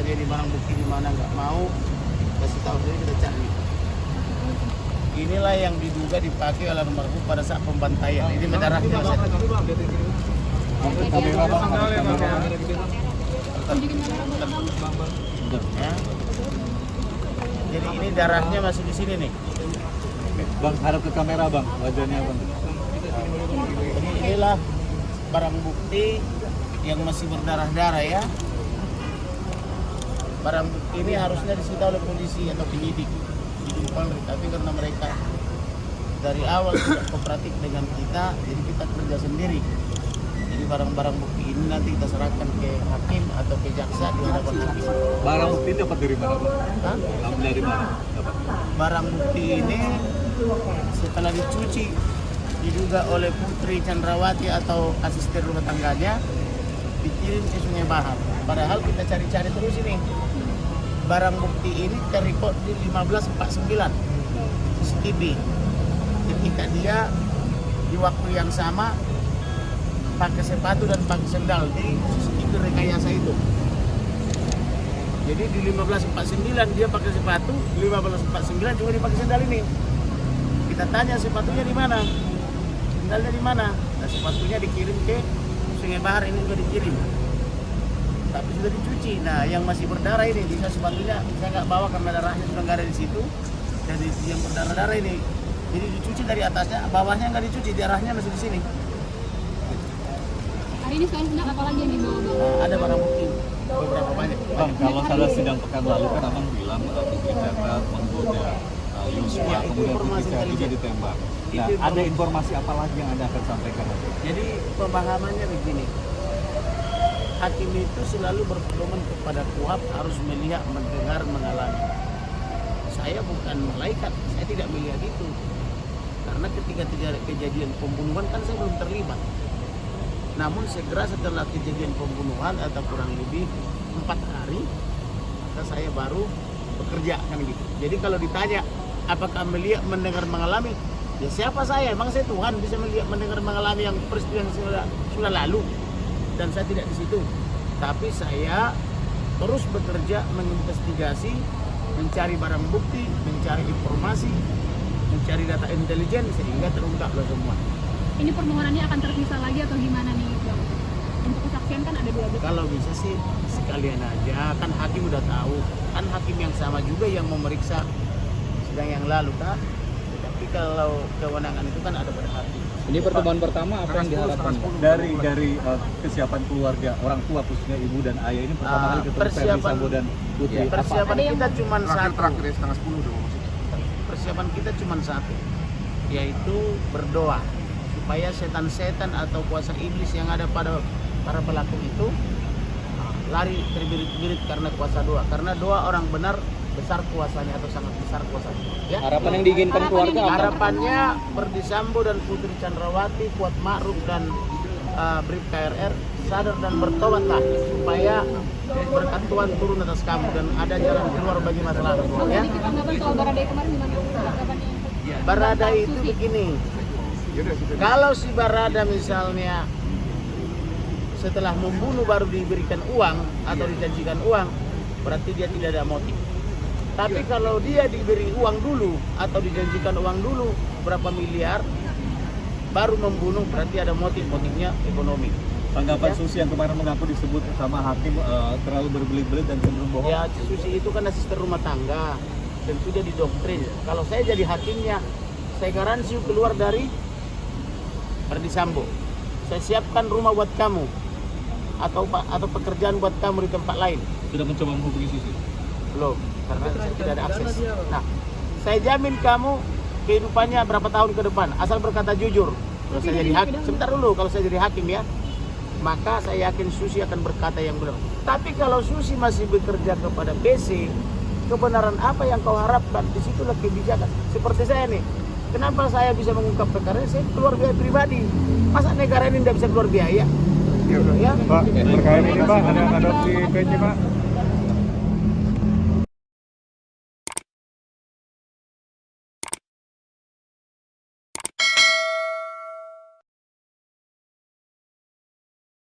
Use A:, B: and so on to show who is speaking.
A: aja di barang bukti di mana nggak mau kasih tahu saja kita cari. Inilah yang diduga dipakai oleh almarhum pada saat pembantaian. Ini darahnya masih ada. Ya. Jadi ini darahnya masih di sini nih.
B: Bang, hadap ke kamera bang, wajahnya bang.
A: Jadi inilah barang bukti yang masih berdarah-darah ya. Barang bukti ini harusnya disita oleh polisi atau penyidik di Polri, tapi karena mereka dari awal tidak kooperatif dengan kita, jadi kita kerja sendiri. Jadi barang-barang bukti ini nanti kita serahkan ke hakim atau ke jaksa di hadapan hakim.
B: Barang bukti dapat dari mana bang?
A: Hah?
B: Dari mana? Dapat.
A: Barang bukti ini setelah dicuci diduga oleh Putri Chandrawati atau asisten rumah tangganya dikirim ke Sungai Bahar. Padahal kita cari-cari terus ini. Barang bukti ini terrecord di 1549 CCTV. Ketika dia di waktu yang sama pakai sepatu dan pakai sendal di CCTV rekayasa itu. Jadi di 1549 dia pakai sepatu, 1549 juga dia pakai sendal ini. Kita tanya sepatunya di mana, sendalnya di mana. Nah, sepatunya dikirim ke Sungai Bahar, ini juga dikirim. Tapi sudah dicuci. Nah, yang masih berdarah ini, bisa sepatunya saya nggak bawa karena darahnya sudah nggak ada di situ. Jadi yang berdarah-darah ini, jadi dicuci dari atasnya, bawahnya nggak dicuci, darahnya masih di sini.
C: Hari ini selain sidang apa lagi yang dibawa bang?
A: Nah, ada barang bukti beberapa banyak.
B: Bang, kalau salah sidang pekan lalu kan abang bilang Putri Chandra menggoda Yosua,
A: Ya, itu
B: kemudian
A: informasi
B: Putri Chandra
A: intelijen.
B: ditembak. Nah,
A: Itu
B: ada informasi apa lagi yang Anda akan sampaikan?
A: Jadi pemahamannya begini, hakim itu selalu berpedoman kepada KUHP harus melihat, mendengar, mengalami. Saya bukan malaikat, saya tidak melihat itu. Karena ketika terjadi kejadian pembunuhan kan saya belum terlibat. Namun segera setelah kejadian pembunuhan atau kurang lebih 4 hari, maka saya baru bekerja kan gitu. Jadi kalau ditanya apakah melihat, mendengar, mengalami, ya siapa saya? Emang saya Tuhan bisa melihat, mendengar, mengalami yang peristiwa yang sudah lalu, dan saya tidak di situ. Tapi saya terus bekerja menginvestigasi, mencari barang bukti, mencari informasi, mencari data intelijen sehingga terungkaplah semua.
C: Ini permohonannya akan terpisah lagi atau gimana nih bang? Untuk kesaksian kan ada 2 bukti.
A: Kalau bisa sih sekalian aja, kan hakim udah tahu, kan hakim yang sama juga yang memeriksa sidang yang lalu kan. Tapi kalau kewenangan itu kan ada pada hakim.
D: Ini pertemuan pertama apa yang diharapkan?
B: Dari kesiapan keluarga, orang tua khususnya ibu dan ayah ini pertama kali ketemu Ferdi Sambo dan Putri.
D: Ya,
A: Persiapan kita cuma satu.
E: Terakhir ya setengah 10 dong.
A: Persiapan kita cuma satu, yaitu berdoa supaya setan-setan atau kuasa iblis yang ada pada para pelaku itu lari terbirit-birit karena kuasa doa. Karena doa orang benar besar kuasanya atau sangat besar kuasanya. Ya?
D: Harapan yang diinginkan keluarga apa?
A: Harapannya Ferdi Sambo dan Putri Chandrawati, Kuat Ma'ruf dan Brib KRR sadar dan bertobatlah supaya berkat Tuhan turun atas kamu dan ada jalan keluar bagi masalah semua ya.
C: Sedikit tanggapan soal Baradae kemarin gimana tanggapannya?
A: Baradae itu begini, kalau si Barada misalnya setelah membunuh baru diberikan uang atau dijanjikan uang, berarti dia tidak ada motif. Tapi kalau dia diberi uang dulu atau dijanjikan uang dulu berapa miliar, baru membunuh, berarti ada motifnya ekonomi.
B: Tanggapan
A: Ya.
B: Susi yang kemarin mengaku disebut sama hakim terlalu berbelit-belit dan cenderung bohong.
A: Ya, Susi itu kan asisten rumah tangga, tentu dia didoktrin. Kalau saya jadi hakimnya, saya garansi keluar dari Ferdi Sambo. Saya siapkan rumah buat kamu atau pekerjaan buat kamu di tempat lain.
B: Sudah mencoba menghubungi Susi?
A: Belum, karena saya tidak ada akses. Nah, saya jamin kamu kehidupannya berapa tahun ke depan, asal berkata jujur. Kalau saya jadi hakim, sebentar dulu, kalau saya jadi hakim ya, maka saya yakin Susi akan berkata yang benar. Tapi kalau Susi masih bekerja kepada BC, kebenaran apa yang kau harapkan? Disitulah kebijakan. Seperti saya nih, kenapa saya bisa mengungkap perkara ini? Saya keluar biaya pribadi. Masa negara ini tidak bisa keluar biaya? Ya.
E: Pak, terkait ini Pak, ada adopsi PJ Pak.